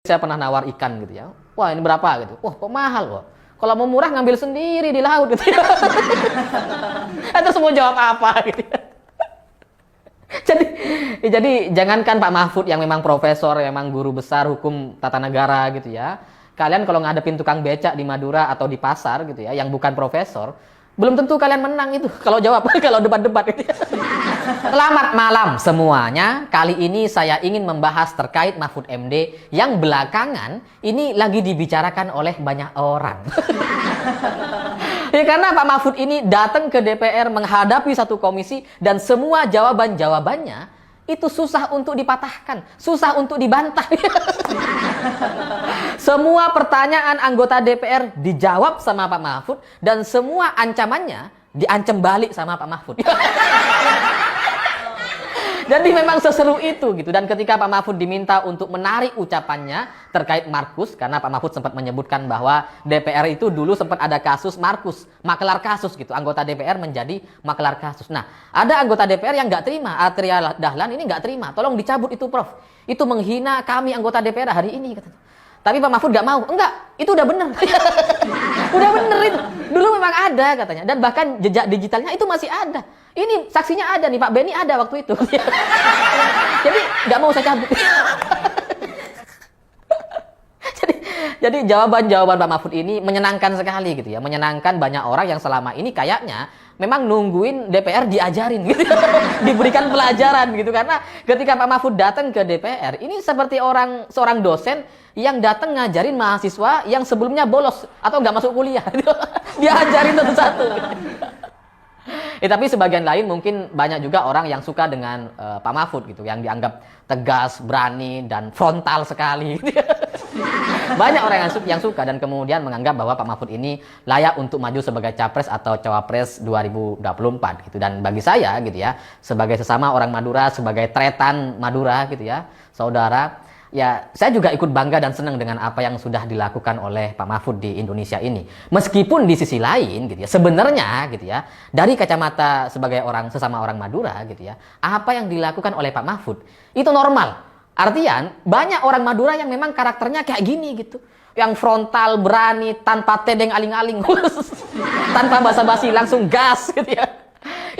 Saya pernah nawar ikan gitu ya. Wah, ini berapa gitu. Wah, kok mahal kok. Kalau mau murah ngambil sendiri di laut gitu ya. Atau semua jawab apa gitu ya. Jadi jangankan Pak Mahfud yang memang profesor, yang memang guru besar hukum tata negara gitu ya. Kalian kalau ngadepin tukang becak di Madura atau di pasar gitu ya, yang bukan profesor, belum tentu kalian menang itu kalau jawab kalau debat-debat gitu ya. Selamat malam semuanya. Kali ini saya ingin membahas terkait Mahfud MD yang belakangan ini lagi dibicarakan oleh banyak orang. Ya karena Pak Mahfud ini datang ke DPR menghadapi satu komisi dan semua jawaban-jawabannya itu susah untuk dipatahkan, susah untuk dibantah. Semua pertanyaan anggota DPR dijawab sama Pak Mahfud dan semua ancamannya diancam balik sama Pak Mahfud. Jadi memang seseru itu gitu. Dan ketika Pak Mahfud diminta untuk menarik ucapannya terkait Markus, karena Pak Mahfud sempat menyebutkan bahwa DPR itu dulu sempat ada kasus Markus, makelar kasus gitu. Anggota DPR menjadi makelar kasus. Nah, ada anggota DPR yang nggak terima, Atria Dahlan ini nggak terima. Tolong dicabut itu, Prof. Itu menghina kami anggota DPR hari ini katanya. Tapi Pak Mahfud nggak mau. Enggak, itu udah bener. Udah bener itu. Dulu memang ada katanya. Dan bahkan jejak digitalnya itu masih ada. Ini saksinya ada nih, Pak Beni ada waktu itu. Jadi nggak mau saya cabut. Jadi jawaban-jawaban Pak Mahfud ini menyenangkan sekali gitu ya. Menyenangkan banyak orang yang selama ini kayaknya memang nungguin DPR diajarin gitu. Diberikan pelajaran gitu. Karena ketika Pak Mahfud datang ke DPR, ini seperti seorang dosen yang datang ngajarin mahasiswa yang sebelumnya bolos atau nggak masuk kuliah. Dia ajarin satu-satu. Tapi sebagian lain mungkin banyak juga orang yang suka dengan Pak Mahfud gitu, yang dianggap tegas, berani, dan frontal sekali. Banyak orang yang suka dan kemudian menganggap bahwa Pak Mahfud ini layak untuk maju sebagai capres atau cawapres 2024 gitu. Dan bagi saya gitu ya, sebagai sesama orang Madura, sebagai tretan Madura gitu ya, saudara, ya saya juga ikut bangga dan senang dengan apa yang sudah dilakukan oleh Pak Mahfud di Indonesia ini. Meskipun di sisi lain gitu ya, sebenarnya gitu ya, dari kacamata sebagai sesama orang Madura gitu ya, apa yang dilakukan oleh Pak Mahfud itu normal. Artian banyak orang Madura yang memang karakternya kayak gini gitu. Yang frontal, berani, tanpa tedeng aling-aling. Tanpa basa-basi, langsung gas gitu ya.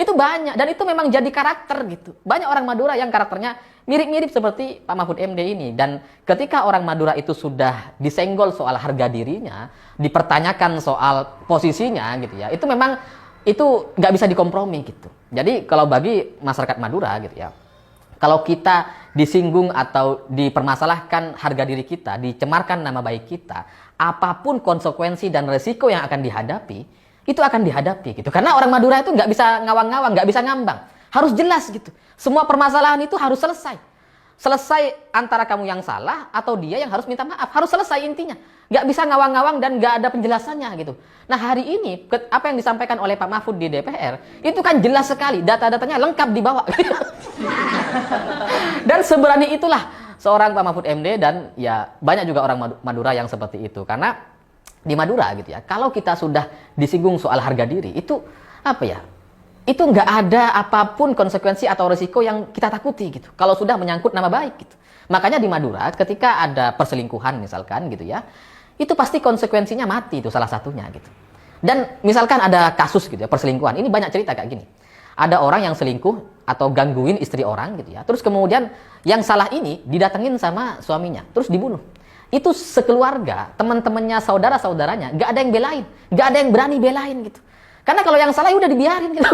Itu banyak dan itu memang jadi karakter gitu. Banyak orang Madura yang karakternya mirip-mirip seperti Pak Mahfud MD ini. Dan ketika orang Madura itu sudah disenggol soal harga dirinya, dipertanyakan soal posisinya gitu ya, itu memang itu nggak bisa dikompromi gitu. Jadi kalau bagi masyarakat Madura gitu ya, kalau kita disinggung atau dipermasalahkan harga diri kita, dicemarkan nama baik kita, apapun konsekuensi dan resiko yang akan dihadapi, itu akan dihadapi gitu. Karena orang Madura itu nggak bisa ngawang-ngawang, nggak bisa ngambang. Harus jelas gitu. Semua permasalahan itu harus selesai. Selesai antara kamu yang salah atau dia yang harus minta maaf. Harus selesai intinya. Nggak bisa ngawang-ngawang dan nggak ada penjelasannya gitu. Nah hari ini, apa yang disampaikan oleh Pak Mahfud di DPR, itu kan jelas sekali. Data-datanya lengkap dibawa. Dan seberani itulah seorang Pak Mahfud MD dan ya banyak juga orang Madura yang seperti itu. Karena di Madura gitu ya, kalau kita sudah disinggung soal harga diri, itu apa ya? Itu nggak ada apapun konsekuensi atau risiko yang kita takuti gitu. Kalau sudah menyangkut nama baik gitu. Makanya di Madura ketika ada perselingkuhan misalkan gitu ya, itu pasti konsekuensinya mati itu salah satunya gitu. Dan misalkan ada kasus gitu ya, perselingkuhan. Ini banyak cerita kayak gini. Ada orang yang selingkuh atau gangguin istri orang gitu ya. Terus kemudian yang salah ini didatengin sama suaminya, terus dibunuh. Itu sekeluarga, teman-temannya, saudara-saudaranya, nggak ada yang belain, nggak ada yang berani belain gitu. Karena kalau yang salah udah dibiarin gitu.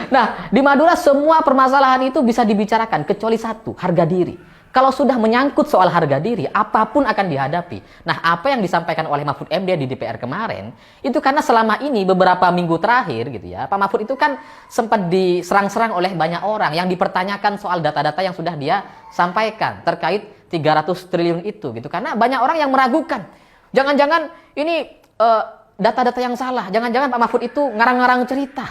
Nah, di Madura semua permasalahan itu bisa dibicarakan kecuali satu, harga diri. Kalau sudah menyangkut soal harga diri, apapun akan dihadapi. Nah, apa yang disampaikan oleh Mahfud MD di DPR kemarin, itu karena selama ini beberapa minggu terakhir gitu ya, Pak Mahfud itu kan sempat diserang-serang oleh banyak orang yang dipertanyakan soal data-data yang sudah dia sampaikan terkait 300 triliun itu gitu. Karena banyak orang yang meragukan. Jangan-jangan ini data-data yang salah. Jangan-jangan Pak Mahfud itu ngarang-ngarang cerita.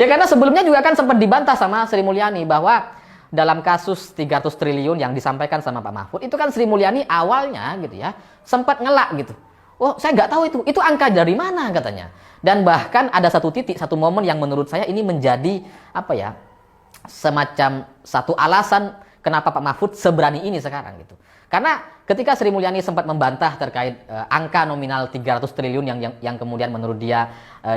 Ya karena sebelumnya juga kan sempat dibantah sama Sri Mulyani bahwa dalam kasus 300 triliun yang disampaikan sama Pak Mahfud, itu kan Sri Mulyani awalnya gitu ya, sempat ngelak gitu. Oh, saya nggak tahu itu angka dari mana katanya. Dan bahkan ada satu titik, satu momen yang menurut saya ini menjadi apa ya, semacam satu alasan kenapa Pak Mahfud seberani ini sekarang gitu. Karena ketika Sri Mulyani sempat membantah terkait angka nominal 300 triliun yang kemudian menurut dia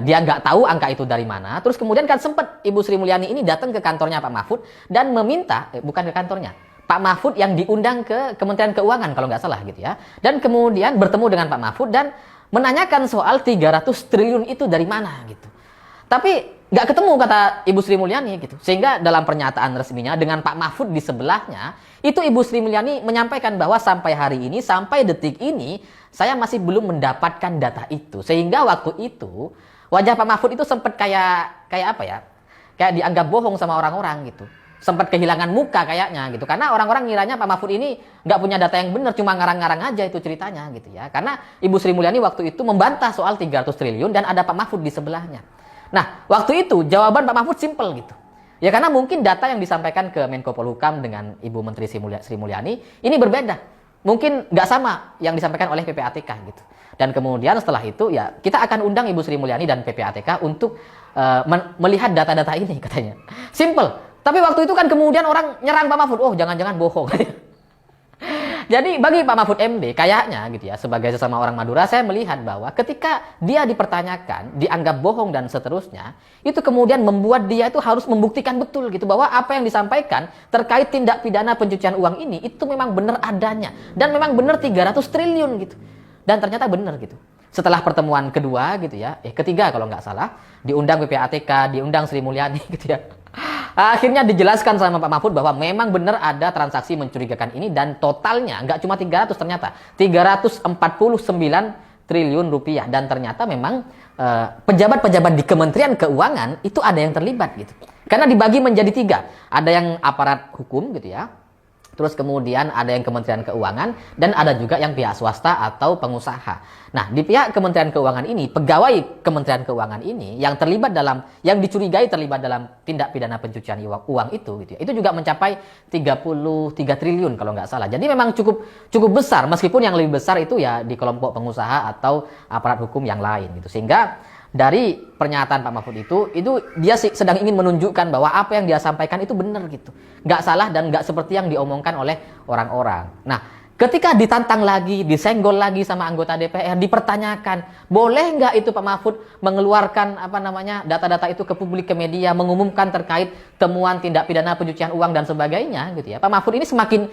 dia nggak tahu angka itu dari mana. Terus kemudian kan sempat Ibu Sri Mulyani ini datang ke kantornya Pak Mahfud dan meminta, bukan ke kantornya, Pak Mahfud yang diundang ke Kementerian Keuangan kalau nggak salah gitu ya. Dan kemudian bertemu dengan Pak Mahfud dan menanyakan soal 300 triliun itu dari mana gitu. Tapi nggak ketemu kata Ibu Sri Mulyani gitu. Sehingga dalam pernyataan resminya dengan Pak Mahfud di sebelahnya, itu Ibu Sri Mulyani menyampaikan bahwa sampai hari ini, sampai detik ini, saya masih belum mendapatkan data itu. Sehingga waktu itu, wajah Pak Mahfud itu sempat kayak apa ya? Kayak dianggap bohong sama orang-orang gitu. Sempat kehilangan muka kayaknya gitu. Karena orang-orang ngiranya Pak Mahfud ini nggak punya data yang benar, cuma ngarang-ngarang aja itu ceritanya gitu ya. Karena Ibu Sri Mulyani waktu itu membantah soal 300 triliun dan ada Pak Mahfud di sebelahnya. Nah, waktu itu jawaban Pak Mahfud simpel gitu. Ya karena mungkin data yang disampaikan ke Menko Polhukam dengan Ibu Menteri Sri Mulyani ini berbeda. Mungkin nggak sama yang disampaikan oleh PPATK gitu. Dan kemudian setelah itu ya kita akan undang Ibu Sri Mulyani dan PPATK untuk melihat data-data ini katanya. Simple. Tapi waktu itu kan kemudian orang nyerang Pak Mahfud. Oh jangan-jangan bohong. Jadi bagi Pak Mahfud MD kayaknya gitu ya, sebagai sesama orang Madura, saya melihat bahwa ketika dia dipertanyakan, dianggap bohong dan seterusnya, itu kemudian membuat dia itu harus membuktikan betul gitu bahwa apa yang disampaikan terkait tindak pidana pencucian uang ini itu memang benar adanya dan memang benar 300 triliun gitu. Dan ternyata benar gitu. Setelah pertemuan kedua gitu ya, ketiga kalau nggak salah, diundang PPATK, diundang Sri Mulyani gitu ya. Akhirnya dijelaskan sama Pak Mahfud bahwa memang benar ada transaksi mencurigakan ini dan totalnya nggak cuma 300 ternyata 349 triliun rupiah dan ternyata memang pejabat-pejabat di Kementerian Keuangan itu ada yang terlibat gitu. Karena dibagi menjadi 3, ada yang aparat hukum gitu ya. Terus kemudian ada yang Kementerian Keuangan dan ada juga yang pihak swasta atau pengusaha. Nah, di pihak Kementerian Keuangan ini, pegawai Kementerian Keuangan ini yang terlibat yang dicurigai terlibat dalam tindak pidana pencucian uang itu gitu ya. Itu juga mencapai 33 triliun kalau nggak salah. Jadi memang cukup besar meskipun yang lebih besar itu ya di kelompok pengusaha atau aparat hukum yang lain gitu. Sehingga dari pernyataan Pak Mahfud itu dia sedang ingin menunjukkan bahwa apa yang dia sampaikan itu benar gitu. Nggak salah dan nggak seperti yang diomongkan oleh orang-orang. Nah, ketika ditantang lagi, disenggol lagi sama anggota DPR, dipertanyakan, boleh nggak itu Pak Mahfud mengeluarkan data-data itu ke publik, ke media, mengumumkan terkait temuan tindak pidana pencucian uang dan sebagainya gitu ya. Pak Mahfud ini semakin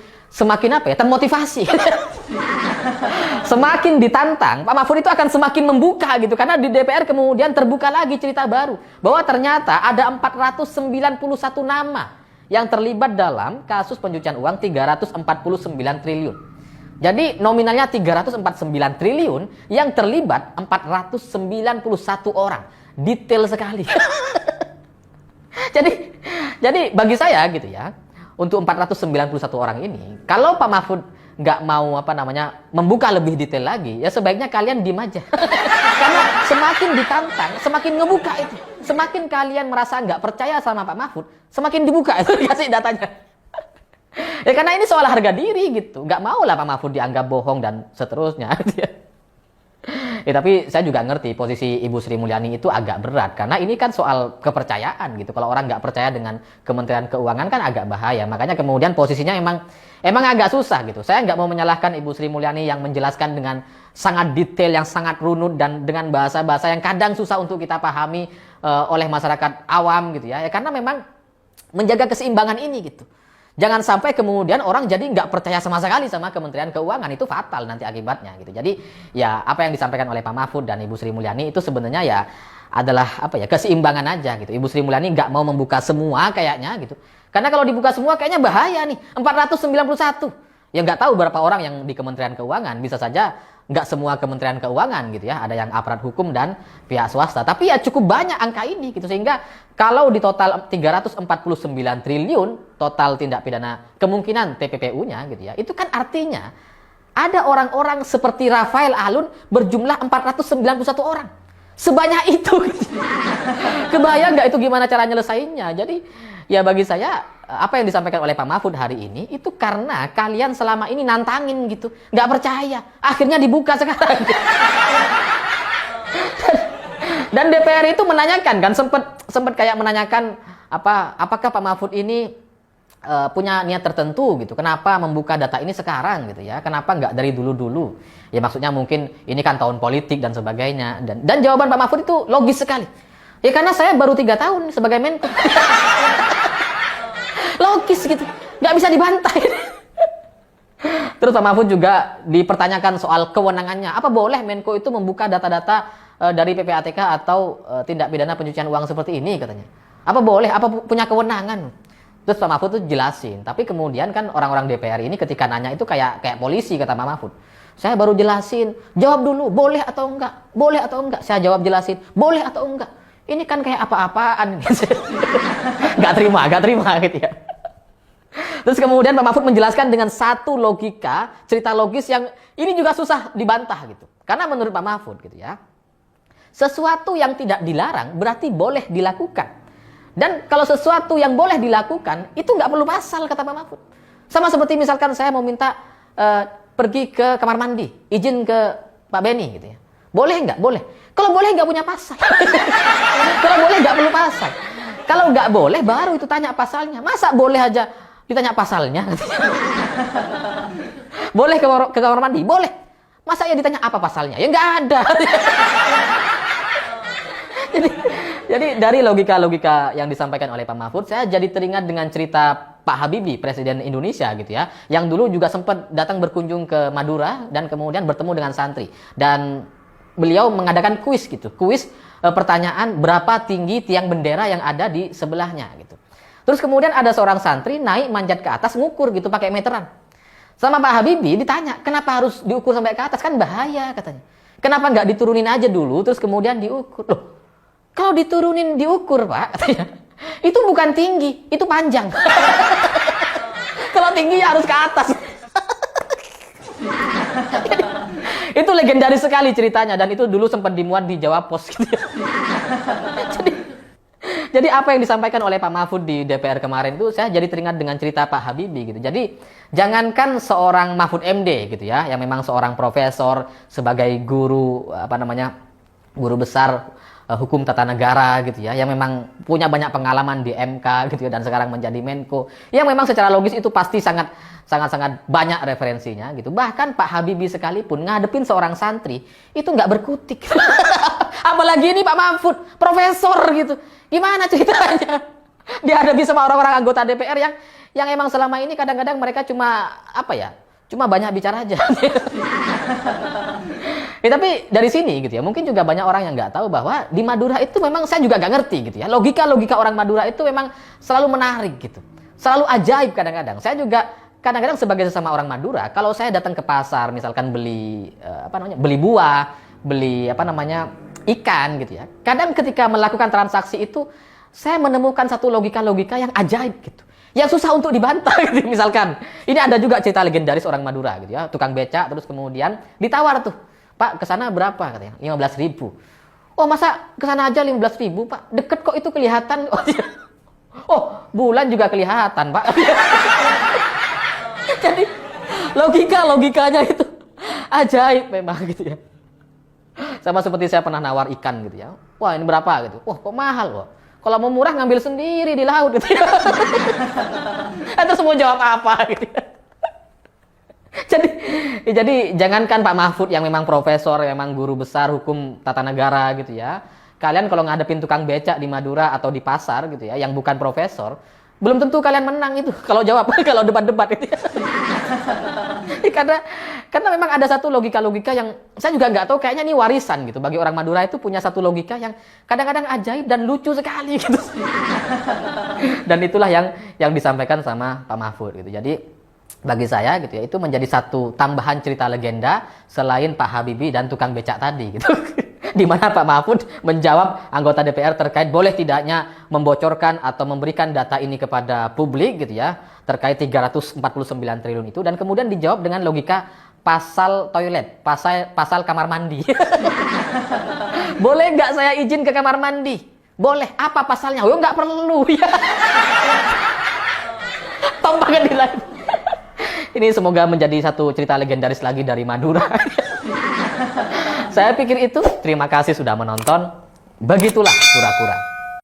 termotivasi. Semakin ditantang, Pak Mahfud itu akan semakin membuka gitu karena di DPR kemudian terbuka lagi cerita baru bahwa ternyata ada 491 nama yang terlibat dalam kasus pencucian uang 349 triliun. Jadi nominalnya 349 triliun yang terlibat 491 orang. Detail sekali. Jadi bagi saya gitu ya, untuk 491 orang ini, kalau Pak Mahfud nggak mau membuka lebih detail lagi, ya sebaiknya kalian diem aja. Karena semakin ditantang, semakin ngebuka itu. Semakin kalian merasa nggak percaya sama Pak Mahfud, semakin dibuka itu dikasih datanya. Ya karena ini soal harga diri gitu. Nggak mau lah Pak Mahfud dianggap bohong dan seterusnya. Ya tapi saya juga ngerti posisi Ibu Sri Mulyani itu agak berat karena ini kan soal kepercayaan gitu. Kalau orang nggak percaya dengan Kementerian Keuangan kan agak bahaya. Makanya kemudian posisinya emang agak susah gitu. Saya nggak mau menyalahkan Ibu Sri Mulyani yang menjelaskan dengan sangat detail, yang sangat runut dan dengan bahasa-bahasa yang kadang susah untuk kita pahami oleh masyarakat awam gitu ya. Karena memang menjaga keseimbangan ini gitu. Jangan sampai kemudian orang jadi nggak percaya sama sekali sama Kementerian Keuangan, itu fatal nanti akibatnya gitu. Jadi ya apa yang disampaikan oleh Pak Mahfud dan Ibu Sri Mulyani itu sebenarnya ya adalah keseimbangan aja gitu. Ibu Sri Mulyani nggak mau membuka semua kayaknya gitu. Karena kalau dibuka semua kayaknya bahaya nih. 491. Ya nggak tahu berapa orang yang di Kementerian Keuangan, bisa saja nggak semua Kementerian Keuangan gitu ya, ada yang aparat hukum dan pihak swasta. Tapi ya cukup banyak angka ini gitu, sehingga kalau di total 349 triliun total tindak pidana kemungkinan TPPU-nya gitu ya, itu kan artinya ada orang-orang seperti Rafael Alun berjumlah 491 orang. Sebanyak itu. Kebayang nggak itu gimana cara nyelesainnya? Jadi ya bagi saya apa yang disampaikan oleh Pak Mahfud hari ini itu karena kalian selama ini nantangin gitu, nggak percaya, akhirnya dibuka sekarang. Dan DPR itu menanyakan kan, sempat kayak menanyakan apakah Pak Mahfud ini punya niat tertentu gitu. Kenapa membuka data ini sekarang gitu ya? Kenapa nggak dari dulu-dulu? Ya maksudnya mungkin ini kan tahun politik dan sebagainya. Dan jawaban Pak Mahfud itu logis sekali. Ya karena saya baru 3 tahun sebagai Menko. Logis gitu, nggak bisa dibantah. Terus Pak Mahfud juga dipertanyakan soal kewenangannya. Apa boleh Menko itu membuka data-data dari PPATK atau tindak pidana pencucian uang seperti ini katanya? Apa boleh? Apa punya kewenangan? Terus Pak Mahfud tuh jelasin. Tapi kemudian kan orang-orang DPR ini ketika nanya itu kayak polisi, kata Pak Mahfud. Saya baru jelasin. Jawab dulu, boleh atau enggak? Boleh atau enggak? Saya jawab jelasin, boleh atau enggak? Ini kan kayak apa-apaan. Gak terima gitu ya. Terus kemudian Pak Mahfud menjelaskan dengan satu logika, cerita logis yang ini juga susah dibantah gitu. Karena menurut Pak Mahfud gitu ya, sesuatu yang tidak dilarang berarti boleh dilakukan. Dan kalau sesuatu yang boleh dilakukan, itu nggak perlu pasal, kata Pak Mahfud. Sama seperti misalkan saya mau minta pergi ke kamar mandi, izin ke Pak Beni gitu ya. Boleh nggak? Boleh. Kalau boleh nggak punya pasal. Kalau boleh nggak perlu pasal. Kalau nggak boleh, baru itu tanya pasalnya. Masa boleh aja ditanya pasalnya? Boleh ke kamar mandi? Boleh. Masa ya ditanya apa pasalnya? Ya nggak ada. Jadi dari logika-logika yang disampaikan oleh Pak Mahfud, saya jadi teringat dengan cerita Pak Habibie, Presiden Indonesia gitu ya, yang dulu juga sempat datang berkunjung ke Madura dan kemudian bertemu dengan santri. Dan beliau mengadakan kuis gitu, pertanyaan berapa tinggi tiang bendera yang ada di sebelahnya gitu. Terus kemudian ada seorang santri naik manjat ke atas ngukur gitu pakai meteran. Sama Pak Habibie ditanya, kenapa harus diukur sampai ke atas, kan bahaya katanya. Kenapa nggak diturunin aja dulu terus kemudian diukur? Loh, kalau diturunin diukur Pak, katanya, itu bukan tinggi, itu panjang. Kalau tinggi ya harus ke atas. Itu legendaris sekali ceritanya, dan itu dulu sempat dimuat di Jawa Pos gitu ya. Jadi apa yang disampaikan oleh Pak Mahfud di DPR kemarin itu saya jadi teringat dengan cerita Pak Habibie gitu. Jadi jangankan seorang Mahfud MD gitu ya, yang memang seorang profesor sebagai guru guru besar hukum tata negara gitu ya, yang memang punya banyak pengalaman di MK gitu ya, dan sekarang menjadi Menko, yang memang secara logis itu pasti sangat banyak referensinya gitu. Bahkan Pak Habibie sekalipun ngadepin seorang santri itu nggak berkutik. Apalagi ini Pak Mahfud, profesor gitu. Gimana ceritanya? Dihadapi sama orang-orang anggota DPR yang emang selama ini kadang-kadang mereka cuma banyak bicara aja. Ya, tapi dari sini gitu ya, mungkin juga banyak orang yang nggak tahu bahwa di Madura itu memang saya juga nggak ngerti gitu ya. Logika orang Madura itu memang selalu menarik gitu. Selalu ajaib kadang-kadang. Saya juga kadang-kadang sebagai sesama orang Madura, kalau saya datang ke pasar misalkan beli beli buah, beli ikan gitu ya. Kadang ketika melakukan transaksi itu saya menemukan satu logika-logika yang ajaib gitu. Yang susah untuk dibantah gitu. Misalkan, ini ada juga cerita legendaris orang Madura gitu ya, tukang becak terus kemudian ditawar tuh, Pak, kesana berapa katanya? 15.000. Oh, masa kesana aja 15.000, Pak? Deket kok itu kelihatan. Oh, bulan juga kelihatan, Pak. Jadi logikanya itu ajaib memang gitu ya. Sama seperti saya pernah nawar ikan gitu ya. Wah, ini berapa gitu. Wah, kok mahal loh. Kalau mau murah ngambil sendiri di laut gitu ya. Terus mau jawab apa gitu ya. Jadi jangankan Pak Mahfud yang memang profesor, memang guru besar hukum tata negara gitu ya. Kalian kalau ngadepin tukang becak di Madura atau di pasar gitu ya, yang bukan profesor, belum tentu kalian menang itu kalau jawab, kalau debat-debat itu ya. Karena memang ada satu logika-logika yang saya juga nggak tahu, kayaknya ini warisan gitu. Bagi orang Madura itu punya satu logika yang kadang-kadang ajaib dan lucu sekali gitu. Dan itulah yang disampaikan sama Pak Mahfud gitu. Jadi bagi saya gitu ya, itu menjadi satu tambahan cerita legenda selain Pak Habibie dan tukang becak tadi gitu. Di mana Pak Mahfud menjawab anggota DPR terkait boleh tidaknya membocorkan atau memberikan data ini kepada publik gitu ya, terkait 349 triliun itu, dan kemudian dijawab dengan logika pasal toilet, pasal kamar mandi. Boleh nggak saya izin ke kamar mandi? Boleh. Apa pasalnya? Oh, nggak perlu ya. Tombakan di lain. Ini semoga menjadi satu cerita legendaris lagi dari Madura. Saya pikir itu. Terima kasih sudah menonton. Begitulah kura-kura.